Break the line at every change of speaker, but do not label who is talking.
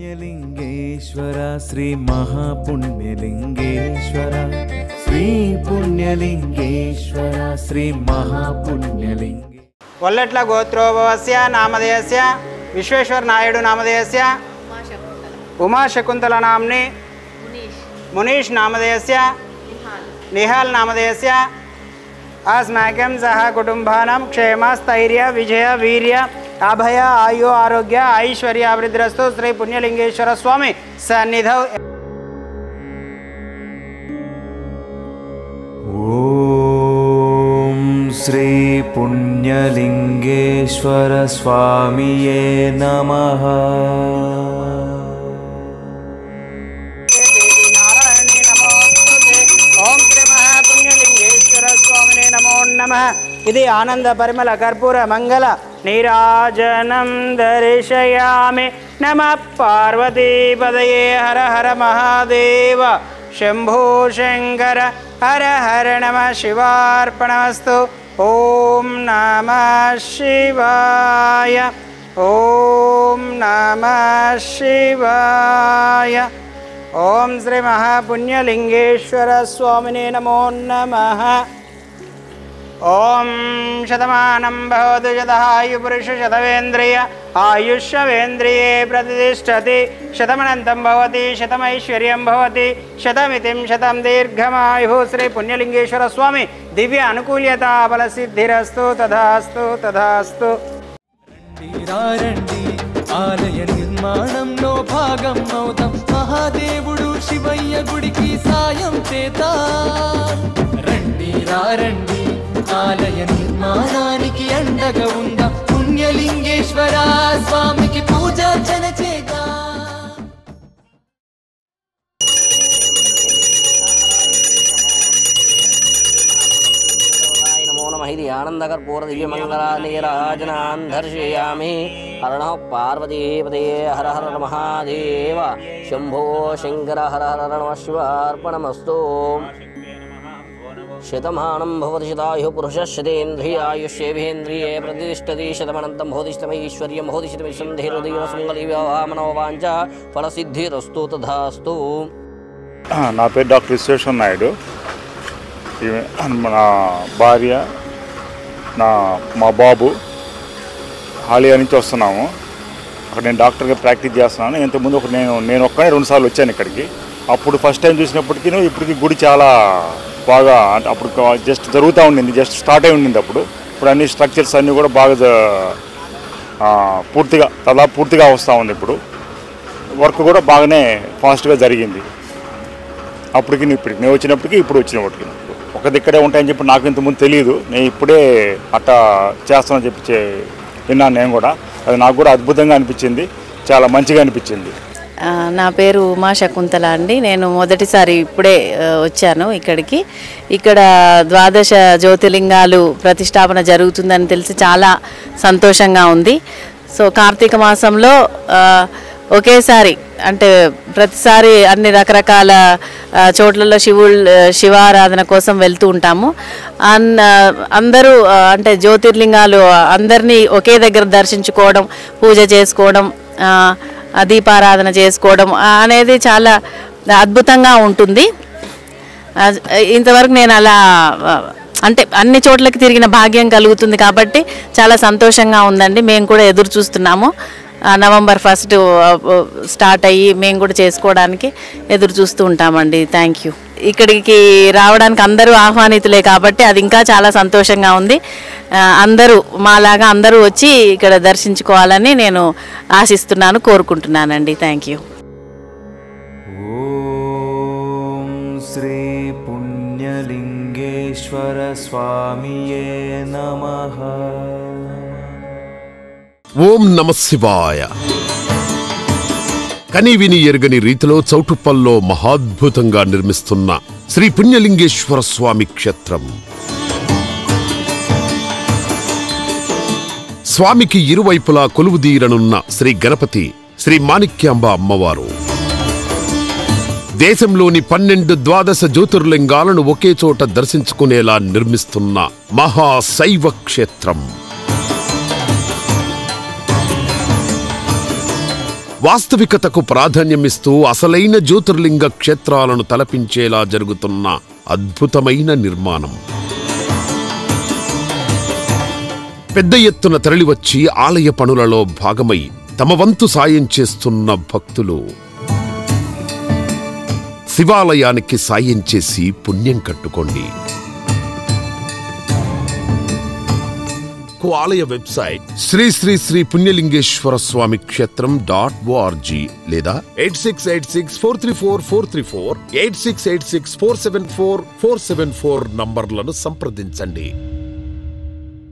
పుణ్యలింగేశ్వర శ్రీ మహాపుణ్యలింగేశ్వర శ్రీ పుణ్యలింగేశ్వర శ్రీ మహాపుణ్యలింగే
వల్లట్ల గోత్రోభవస్య నామధేయస్య విశ్వేశ్వర నాయుడు నామధేయస్య ఉమా శకుంతల నామ్ని మునీష్ నామధేయస్య నిహాల్ నామధేయస్య अस्माकं सह कुटुंबानां क्षेम स्थैर्य विजय वीर्य अभय आयु आरोग्य ऐश्वर्य अभिवृद्धिरस्तु श्री पुण्यलिंगेश्वर स्वामी सन्निधौ।
ओम श्री पुण्यलिंगेश्वर स्वामिये नमः।
इति आनंद परिमल कर्पूर मंगल नीराजनं दर्शयामि। नमः पार्वती पदये हर हर महादेव शंभो शंकर हर हर नमः शिवार्पणमस्तु। ओम नमः शिवाय ओम नमः शिवाय। ओम श्री महापुण्यलिंगेश्वर स्वामिने नमो नमः। ओम शतमानं भवतु शतायुपुरुष शतवेन्द्रिय आयुष्यवेन्द्रिये प्रतिष्ठति शतमनन्तं भवति शतमैश्वर्यं भवति शतमितिं शतं दीर्घमायुः। श्री पुण्यलिंगेश्वर स्वामी दिव्य अनुकूल्यता बलसिद्धिरस्तु तथास्तु तथास्तु।
ఆలయ నిర్మాణంలో భాగం అవుతాం మహాదేవుడు శివయ్య గుడికి సాయం చేద్దాం రండి రండి ఆలయ నిర్మాణానికి అండగా ఉందాం పుణ్యలింగేశ్వర స్వామికి పూజార్చన చేద్దాం।
ఇది ఆనందకర్పూర దివ్యమంగళానీరాజనాన్ దర్శయామి। హర పార్వతీపదయే హర హర మహాదేవ శంభో శంకర హర హర నమ శివార్పణమస్తు। శతమానం భవతి శతాయుః పురుషः శతేంద్రియాయుష్యేంద్రియే ప్రతిష్టతి శతమనంతం భవతి శతమైశ్వర్యం భవతి శతమిసంధిర్హృదయసుమంగళీవామనోవాంఛ ఫలసిద్ధిరస్తు తథాస్తు।
నా పేరు డాక్టర్ విశ్వేశ్వర నాయుడు। నా భార్య మా బాబు హాలియా నుంచి వస్తున్నాము। అక్కడ నేను డాక్టర్గా ప్రాక్టీస్ చేస్తున్నాను। ఇంతకుముందు నేను ఒక్కనే 2 సార్లు వచ్చాను ఇక్కడికి। అప్పుడు ఫస్ట్ టైం చూసినప్పటికీ ఇప్పటికి గుడి చాలా బాగా అంటే అప్పుడు జస్ట్ జరుగుతూ ఉండింది, జస్ట్ స్టార్ట్ అయి ఉండింది అప్పుడు। ఇప్పుడు అన్ని స్ట్రక్చర్స్ అన్నీ కూడా బాగా పూర్తిగా వస్తూ ఉంది। ఇప్పుడు వర్క్ కూడా బాగానే ఫాస్ట్గా జరిగింది అప్పటికి ఇప్పటికి నేను వచ్చినప్పటికీ ఇప్పుడు వచ్చినప్పటికి ఒక దిక్కడే ఉంటాయని చెప్పి నాకు ఇంతకుముందు తెలియదు। నేను ఇప్పుడే అట్టా చేస్తానని చెప్పి విన్నాను నేను కూడా। అది నాకు కూడా అద్భుతంగా అనిపించింది, చాలా మంచిగా అనిపించింది।
నా పేరు ఉమా శకుంతల అండి। నేను మొదటిసారి ఇప్పుడే వచ్చాను ఇక్కడికి। ఇక్కడ 12 జ్యోతిర్లింగాలు ప్రతిష్టాపన జరుగుతుందని తెలిసి చాలా సంతోషంగా ఉంది। సో కార్తీక మాసంలో ఒకేసారి అంటే ప్రతిసారి అన్ని రకరకాల చోట్లలో శివారాధన కోసం వెళ్తూ ఉంటాము। అందరూ అంటే జ్యోతిర్లింగాలు అందరినీ ఒకే దగ్గర దర్శించుకోవడం, పూజ చేసుకోవడం, దీపారాధన చేసుకోవడం అనేది చాలా అద్భుతంగా ఉంటుంది। ఇంతవరకు నేను అలా అంటే అన్ని చోట్లకి తిరిగిన భాగ్యం కలుగుతుంది కాబట్టి చాలా సంతోషంగా ఉందండి। మేము కూడా ఎదురు చూస్తున్నాము। నవంబర్ 1 స్టార్ట్ అయ్యి మేము కూడా చేసుకోవడానికి ఎదురు చూస్తూ ఉంటామండి। Thank you. ఇక్కడికి రావడానికి అందరూ ఆహ్వానితులే కాబట్టి అది ఇంకా చాలా సంతోషంగా ఉంది। అందరూ మాలాగా అందరూ వచ్చి ఇక్కడ దర్శించుకోవాలని నేను ఆశిస్తున్నాను, కోరుకుంటున్నానండి। Thank you.
ఓం శ్రీ పుణ్యలింగేశ్వర స్వామియే నమః।
ఓం నమ శివాయ। కనివిని ఎరుగని రీతిలో చౌటుప్పల్లో మహాద్భుతంగా నిర్మిస్తున్న శ్రీ పుణ్యలింగేశ్వర స్వామి క్షేత్రం। స్వామికి ఇరువైపులా కొలువుదీరనున్న శ్రీ గణపతి, శ్రీ మాణిక్యాంబ అమ్మవారు దేశంలోని 12 ద్వాదశ జ్యోతిర్లింగాలను ఒకే చోట దర్శించుకునేలా నిర్మిస్తున్న మహాశైవ క్షేత్రం। వాస్తవికతకు ప్రాధాన్యమిస్తూ అసలైన జ్యోతిర్లింగ క్షేత్రాలను తలపించేలా జరుగుతున్న అద్భుతమైన నిర్మాణం. పెద్ద ఎత్తున తరలివచ్చి ఆలయ పనులలో భాగమై తమ వంతు సాయం చేస్తున్న భక్తులు శివాలయానికి సాయం చేసి పుణ్యం కట్టుకోండి. ఆలయ వెబ్సైట్ శ్రీ శ్రీ శ్రీ పుణ్యలింగేశ్వర స్వామి క్షేత్రం .org లేదా 8686434434 8686474474 నంబర్లను సంప్రదించండి.